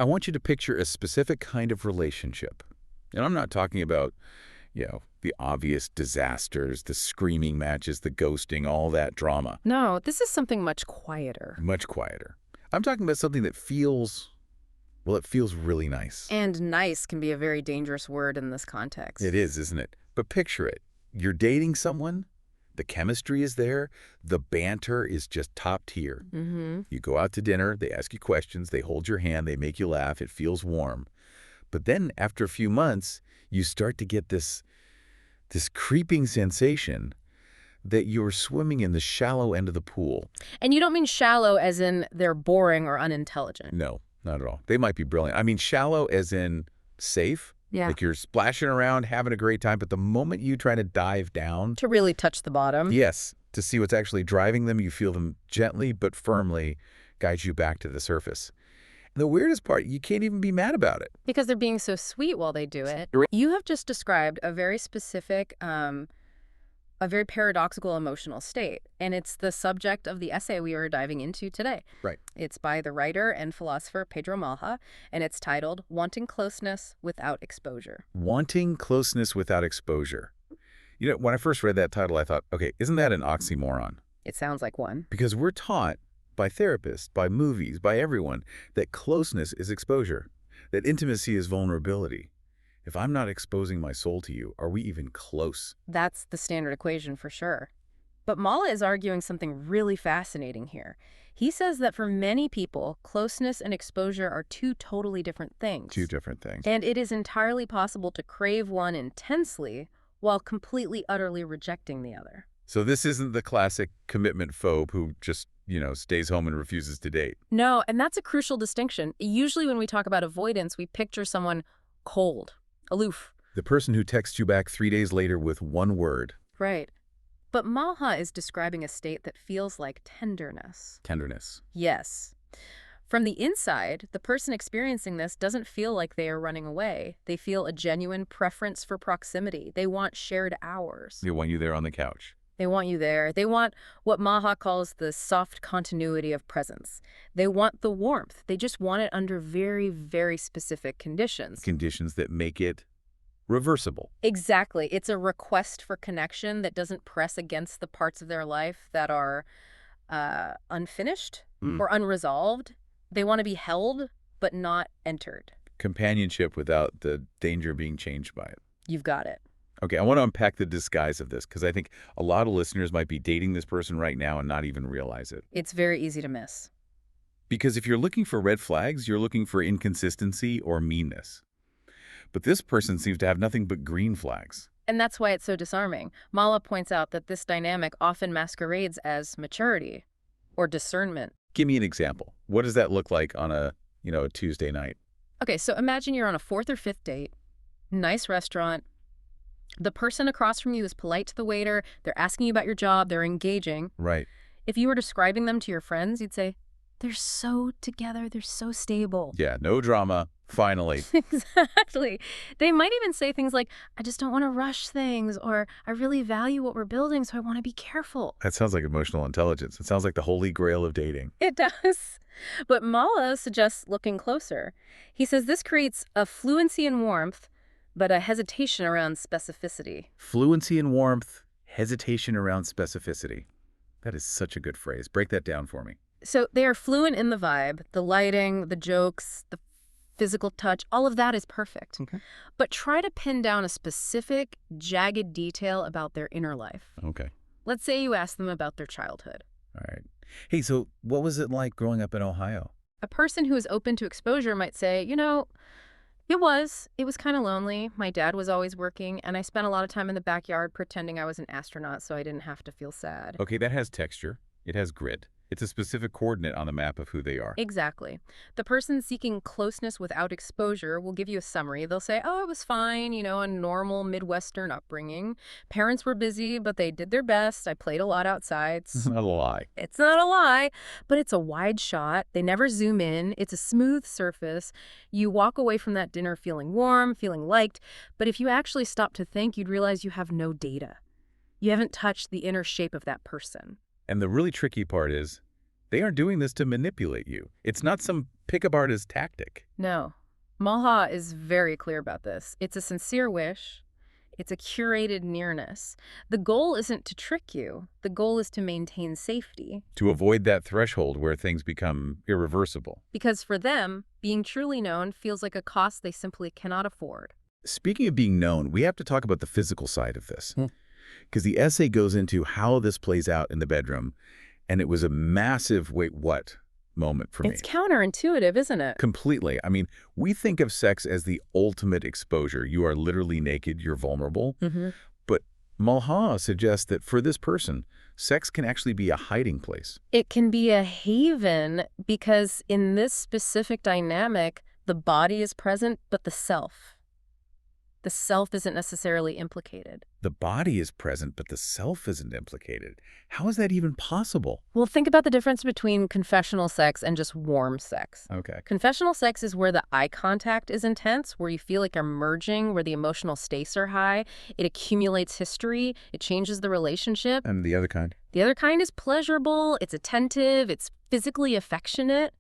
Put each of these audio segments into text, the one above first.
I want you to picture a specific kind of relationship. And I'm not talking about, the obvious disasters, the screaming matches, the ghosting, all that drama. No, this is something much quieter. Much quieter. I'm talking about something that feels, well, it feels really nice. And nice can be a very dangerous word in this context. It is, isn't it? But picture it. You're dating someone, the chemistry is there, the banter is just top tier. Mm-hmm. You go out to dinner, they ask you questions, they hold your hand, they make you laugh, it feels warm. But then after a few months, you start to get this creeping sensation that you're swimming in the shallow end of the pool. And you don't mean shallow as in they're boring or unintelligent. No, not at all. They might be brilliant. I mean shallow as in safe. Yeah. Like you're splashing around, having a great time, but the moment you try to dive down... To really touch the bottom. Yes. To see what's actually driving them, you feel them gently but firmly guide you back to the surface. And the weirdest part, you can't even be mad about it. Because they're being so sweet while they do it. You have just described a very specific, a very paradoxical emotional state. And it's the subject of the essay we are diving into today. Right. It's by the writer and philosopher Pedro Malha, and it's titled Wanting Closeness Without Exposure. Wanting Closeness Without Exposure. When I first read that title, I thought, okay, isn't that an oxymoron? It sounds like one. Because we're taught by therapists, by movies, by everyone, that closeness is exposure, that intimacy is vulnerability. If I'm not exposing my soul to you, are we even close? That's the standard equation for sure. But Malha is arguing something really fascinating here. He says that for many people, closeness and exposure are two totally different things. Two different things. And it is entirely possible to crave one intensely while completely, utterly rejecting the other. So this isn't the classic commitment phobe who just, stays home and refuses to date. No, and that's a crucial distinction. Usually when we talk about avoidance, we picture someone cold, aloof. The person who texts you back 3 days later with one word. Right. But Malha is describing a state that feels like tenderness. Tenderness. Yes. From the inside, the person experiencing this doesn't feel like they are running away. They feel a genuine preference for proximity. They want shared hours. They want you there on the couch. They want you there. They want what Malha calls the soft continuity of presence. They want the warmth. They just want it under very, very specific conditions. Conditions that make it reversible. Exactly. It's a request for connection that doesn't press against the parts of their life that are unfinished or unresolved. They want to be held, but not entered. Companionship without the danger of being changed by it. You've got it. Okay, I want to unpack the disguise of this because I think a lot of listeners might be dating this person right now and not even realize it. It's very easy to miss. Because if you're looking for red flags, you're looking for inconsistency or meanness. But this person seems to have nothing but green flags. And that's why it's so disarming. Malha points out that this dynamic often masquerades as maturity or discernment. Give me an example. What does that look like on a Tuesday night? Okay, so imagine you're on a 4th or 5th date, nice restaurant. The person across from you is polite to the waiter. They're asking you about your job. They're engaging. Right. If you were describing them to your friends, you'd say, they're so together. They're so stable. Yeah, no drama. Finally. Exactly. They might even say things like, I just don't want to rush things, or I really value what we're building, so I want to be careful. That sounds like emotional intelligence. It sounds like the holy grail of dating. It does. But Malha suggests looking closer. He says this creates a fluency and warmth, but a hesitation around specificity. Fluency and warmth, hesitation around specificity. That is such a good phrase. Break that down for me. So they are fluent in the vibe, the lighting, the jokes, the physical touch, all of that is perfect. Okay. But try to pin down a specific, jagged detail about their inner life. Okay. Let's say you ask them about their childhood. All right. Hey, so what was it like growing up in Ohio? A person who is open to exposure might say, it was kind of lonely. My dad was always working, and I spent a lot of time in the backyard pretending I was an astronaut so I didn't have to feel sad. Okay, that has texture. It has grit. It's a specific coordinate on the map of who they are. Exactly. The person seeking closeness without exposure will give you a summary. They'll say, oh, it was fine, a normal Midwestern upbringing. Parents were busy, but they did their best. I played a lot outside. It's not a lie. It's not a lie, but it's a wide shot. They never zoom in. It's a smooth surface. You walk away from that dinner feeling warm, feeling liked. But if you actually stop to think, you'd realize you have no data. You haven't touched the inner shape of that person. And the really tricky part is they aren't doing this to manipulate you. It's not some pickup artist tactic. No. Malha is very clear about this. It's a sincere wish. It's a curated nearness. The goal isn't to trick you. The goal is to maintain safety. To avoid that threshold where things become irreversible. Because for them, being truly known feels like a cost they simply cannot afford. Speaking of being known, we have to talk about the physical side of this. Because the essay goes into how this plays out in the bedroom, and it was a massive wait, what moment for me. It's counterintuitive, isn't it? Completely. I mean, we think of sex as the ultimate exposure. You are literally naked, you're vulnerable. But Malha suggests that for this person, sex can actually be a hiding place. It can be a haven because in this specific dynamic, the body is present, but the self isn't necessarily implicated. The body is present, but the self isn't implicated. How is that even possible? Well, think about the difference between confessional sex and just warm sex. Okay. Confessional sex is where the eye contact is intense, where you feel like you're merging, where the emotional stakes are high. It accumulates history. It changes the relationship. And the other kind? The other kind is pleasurable. It's attentive. It's physically affectionate.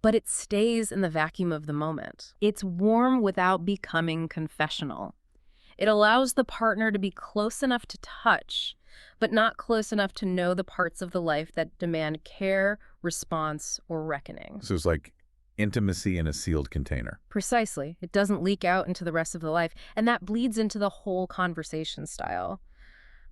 But it stays in the vacuum of the moment. It's warm without becoming confessional. It allows the partner to be close enough to touch, but not close enough to know the parts of the life that demand care, response, or reckoning. So it's like intimacy in a sealed container. Precisely. It doesn't leak out into the rest of the life, and that bleeds into the whole conversation style.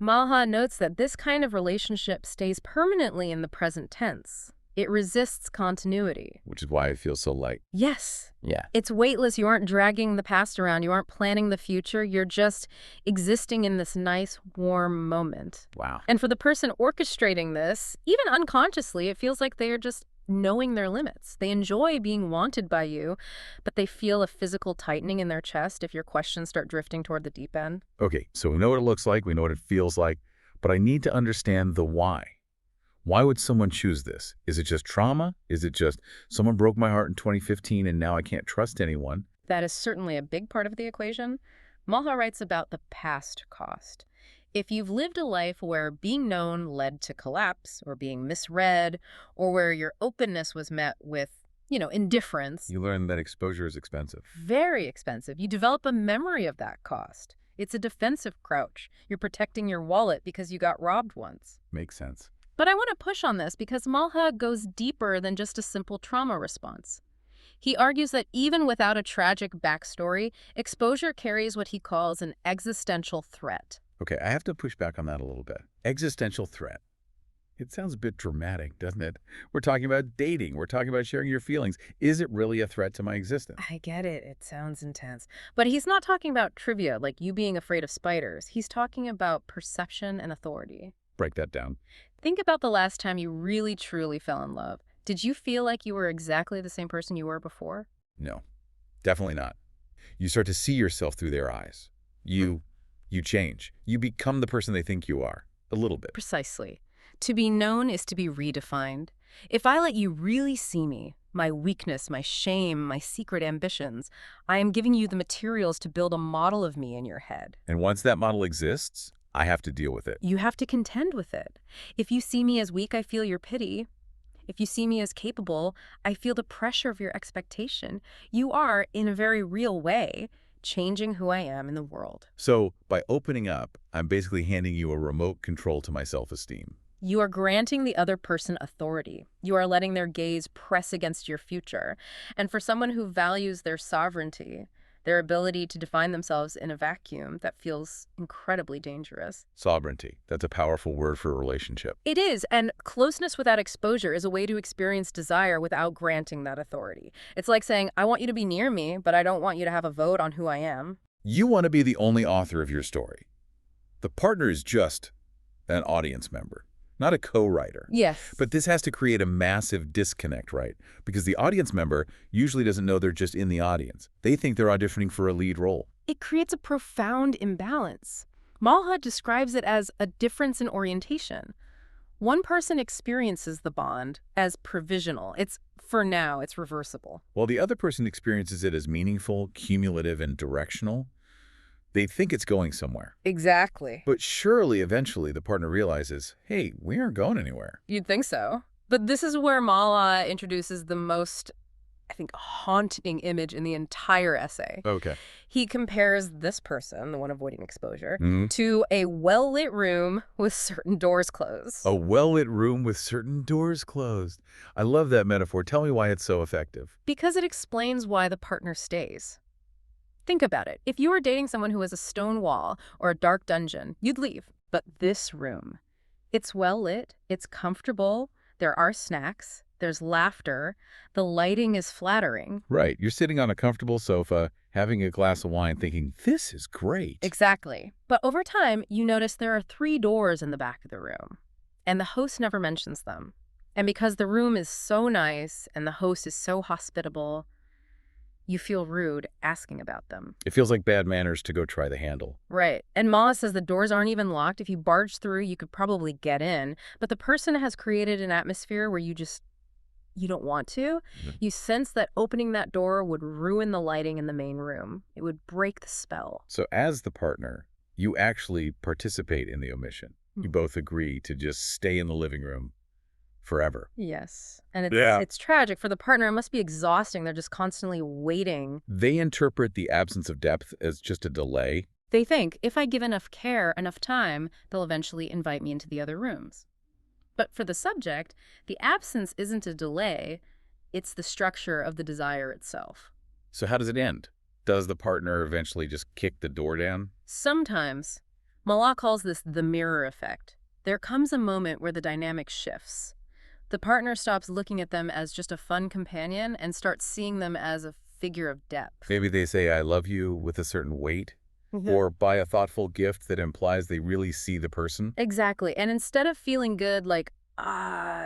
Malha notes that this kind of relationship stays permanently in the present tense. It resists continuity. Which is why it feels so light. Yes. Yeah. It's weightless. You aren't dragging the past around. You aren't planning the future. You're just existing in this nice, warm moment. Wow. And for the person orchestrating this, even unconsciously, it feels like they are just knowing their limits. They enjoy being wanted by you, but they feel a physical tightening in their chest if your questions start drifting toward the deep end. Okay, so we know what it looks like, we know what it feels like, but I need to understand the why. Why would someone choose this? Is it just trauma? Is it just someone broke my heart in 2015 and now I can't trust anyone? That is certainly a big part of the equation. Malha writes about the past cost. If you've lived a life where being known led to collapse or being misread, or where your openness was met with, indifference. You learn that exposure is expensive. Very expensive. You develop a memory of that cost. It's a defensive crouch. You're protecting your wallet because you got robbed once. Makes sense. But I want to push on this because Malha goes deeper than just a simple trauma response. He argues that even without a tragic backstory, exposure carries what he calls an existential threat. Okay, I have to push back on that a little bit. Existential threat. It sounds a bit dramatic, doesn't it? We're talking about dating. We're talking about sharing your feelings. Is it really a threat to my existence? I get it. It sounds intense. But he's not talking about trivia, like you being afraid of spiders. He's talking about perception and authority. Break that down. Think about the last time you really, truly fell in love. Did you feel like you were exactly the same person you were before? No, definitely not. You start to see yourself through their eyes. You change. You become the person they think you are, a little bit. Precisely. To be known is to be redefined. If I let you really see me, my weakness, my shame, my secret ambitions, I am giving you the materials to build a model of me in your head. And once that model exists, I have to deal with it. You have to contend with it. If you see me as weak, I feel your pity. If you see me as capable, I feel the pressure of your expectation. You are, in a very real way, changing who I am in the world. So by opening up, I'm basically handing you a remote control to my self-esteem. You are granting the other person authority. You are letting their gaze press against your future. And for someone who values their sovereignty, their ability to define themselves in a vacuum, that feels incredibly dangerous. Sovereignty. That's a powerful word for a relationship. It is, and closeness without exposure is a way to experience desire without granting that authority. It's like saying, I want you to be near me, but I don't want you to have a vote on who I am. You want to be the only author of your story. The partner is just an audience member, not a co-writer. Yes. But this has to create a massive disconnect, right? Because the audience member usually doesn't know they're just in the audience. They think they're auditioning for a lead role. It creates a profound imbalance. Malha describes it as a difference in orientation. One person experiences the bond as provisional. For now, it's reversible. While the other person experiences it as meaningful, cumulative, and directional. They think it's going somewhere. Exactly. But surely, eventually, the partner realizes, hey, we aren't going anywhere. You'd think so. But this is where Malha introduces the most I think, haunting image in the entire essay. Okay. He compares this person, the one avoiding exposure, Mhm. to a well-lit room with certain doors closed. A well-lit room with certain doors closed. I love that metaphor. Tell me why it's so effective. Because it explains why the partner stays. Think about it. If you were dating someone who has a stone wall or a dark dungeon, you'd leave. But this room, it's well lit, it's comfortable, there are snacks, there's laughter, the lighting is flattering. Right. You're sitting on a comfortable sofa, having a glass of wine, thinking, this is great. Exactly. But over time, you notice there are 3 doors in the back of the room, and the host never mentions them. And because the room is so nice and the host is so hospitable, you feel rude asking about them. It feels like bad manners to go try the handle. Right. And Mala says the doors aren't even locked. If you barge through, you could probably get in. But the person has created an atmosphere where you don't want to. Mhm. You sense that opening that door would ruin the lighting in the main room. It would break the spell. So as the partner, you actually participate in the omission. You both agree to just stay in the living room forever. Yes. And Yeah. it's tragic. For the partner, it must be exhausting. They're just constantly waiting. They interpret the absence of depth as just a delay. They think, if I give enough care, enough time, they'll eventually invite me into the other rooms. But for the subject, the absence isn't a delay. It's the structure of the desire itself. So how does it end? Does the partner eventually just kick the door down? Sometimes, Mala calls this the mirror effect. There comes a moment where the dynamic shifts. The partner stops looking at them as just a fun companion and starts seeing them as a figure of depth. Maybe they say, I love you with a certain weight, or buy a thoughtful gift that implies they really see the person. Exactly. And instead of feeling good like,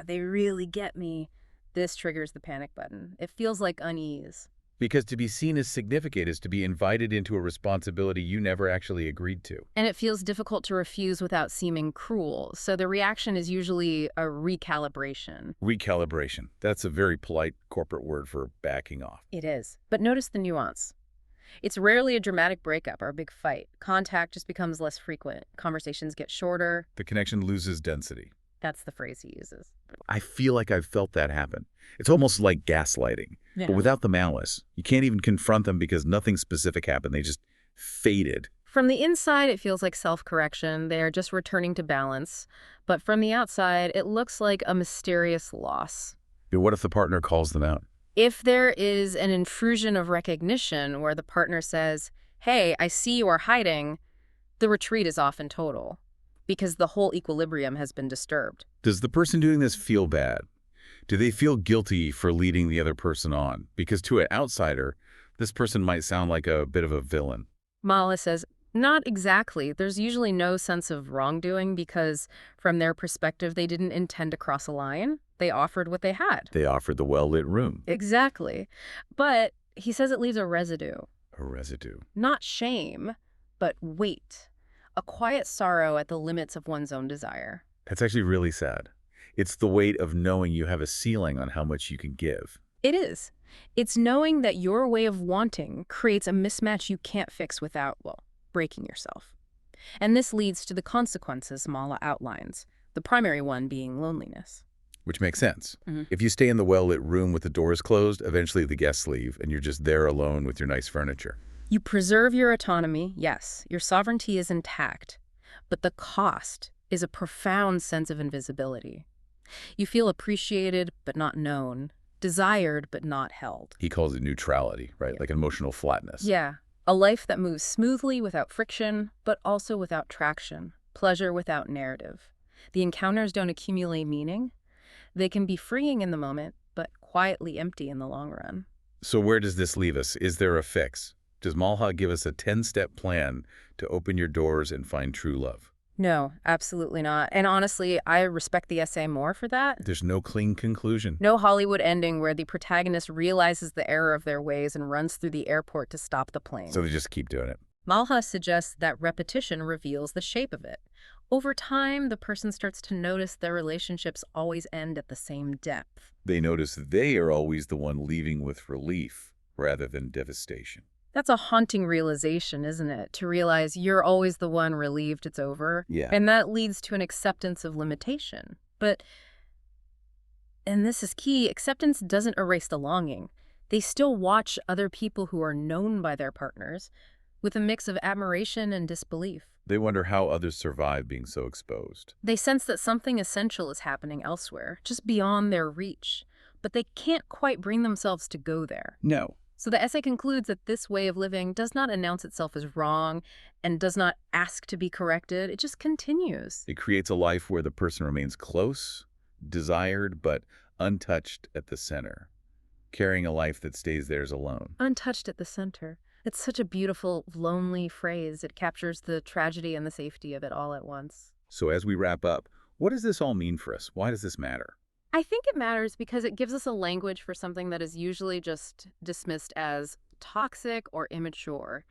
they really get me, this triggers the panic button. It feels like unease. Because to be seen as significant is to be invited into a responsibility you never actually agreed to. And it feels difficult to refuse without seeming cruel. So the reaction is usually a recalibration. Recalibration. That's a very polite corporate word for backing off. It is. But notice the nuance. It's rarely a dramatic breakup or a big fight. Contact just becomes less frequent. Conversations get shorter. The connection loses density. That's the phrase he uses. I feel like I've felt that happen. It's almost like gaslighting, Yeah. but without the malice. You can't even confront them because nothing specific happened. They just faded. From the inside, it feels like self-correction. They are just returning to balance. But from the outside, it looks like a mysterious loss. But what if the partner calls them out? If there is an intrusion of recognition where the partner says, hey, I see you are hiding, the retreat is often total because the whole equilibrium has been disturbed. Does the person doing this feel bad? Do they feel guilty for leading the other person on? Because to an outsider, this person might sound like a bit of a villain. Mala says, not exactly. There's usually no sense of wrongdoing because from their perspective, they didn't intend to cross a line. They offered what they had. They offered the well-lit room. Exactly. But he says it leaves a residue. A residue. Not shame, but weight. A quiet sorrow at the limits of one's own desire. That's actually really sad. It's the weight of knowing you have a ceiling on how much you can give. It is. It's knowing that your way of wanting creates a mismatch you can't fix without, breaking yourself. And this leads to the consequences Mala outlines, the primary one being loneliness. Which makes sense. Mhm. If you stay in the well-lit room with the doors closed, eventually the guests leave and you're just there alone with your nice furniture. You preserve your autonomy, yes, your sovereignty is intact, but the cost is a profound sense of invisibility. You feel appreciated but not known, desired but not held. He calls it neutrality, right? Yeah. Like emotional flatness. Yeah, a life that moves smoothly without friction, but also without traction, pleasure without narrative. The encounters don't accumulate meaning. They can be freeing in the moment, but quietly empty in the long run. So where does this leave us? Is there a fix? Does Malha give us a 10-step plan to open your doors and find true love? No, absolutely not. And honestly, I respect the essay more for that. There's no clean conclusion. No Hollywood ending where the protagonist realizes the error of their ways and runs through the airport to stop the plane. So they just keep doing it. Malha suggests that repetition reveals the shape of it. Over time, the person starts to notice their relationships always end at the same depth. They notice they are always the one leaving with relief rather than devastation. That's a haunting realization, isn't it? To realize you're always the one relieved it's over. Yeah. And that leads to an acceptance of limitation. But, and this is key, acceptance doesn't erase the longing. They still watch other people who are known by their partners with a mix of admiration and disbelief. They wonder how others survive being so exposed. They sense that something essential is happening elsewhere, just beyond their reach, but they can't quite bring themselves to go there. No. So the essay concludes that this way of living does not announce itself as wrong and does not ask to be corrected. It just continues. It creates a life where the person remains close, desired, but untouched at the center, carrying a life that stays theirs alone. Untouched at the center. It's such a beautiful, lonely phrase. It captures the tragedy and the safety of it all at once. So as we wrap up, what does this all mean for us? Why does this matter? I think it matters because it gives us a language for something that is usually just dismissed as toxic or immature.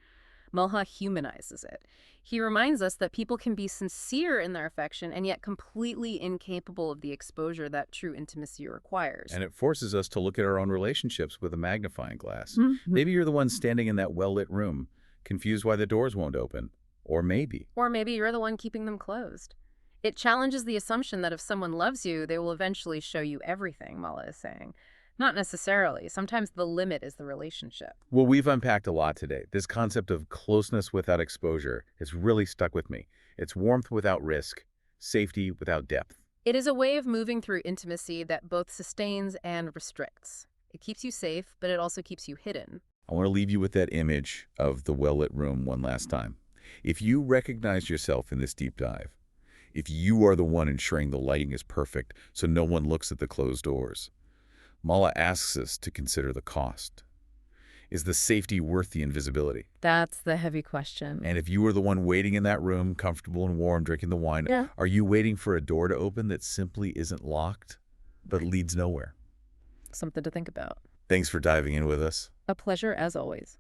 Mulha humanizes it. He reminds us that people can be sincere in their affection and yet completely incapable of the exposure that true intimacy requires. And it forces us to look at our own relationships with a magnifying glass. Mhm. Maybe you're the one standing in that well-lit room, confused why the doors won't open. Or maybe you're the one keeping them closed. It challenges the assumption that if someone loves you, they will eventually show you everything, Mala is saying. Not necessarily. Sometimes the limit is the relationship. Well, we've unpacked a lot today. This concept of closeness without exposure has really stuck with me. It's warmth without risk, safety without depth. It is a way of moving through intimacy that both sustains and restricts. It keeps you safe, but it also keeps you hidden. I want to leave you with that image of the well-lit room one last time. If you recognize yourself in this deep dive, if you are the one ensuring the lighting is perfect so no one looks at the closed doors, Mala asks us to consider the cost. Is the safety worth the invisibility? That's the heavy question. And if you are the one waiting in that room, comfortable and warm, drinking the wine, are you waiting for a door to open that simply isn't locked, but leads nowhere? Something to think about. Thanks for diving in with us. A pleasure as always.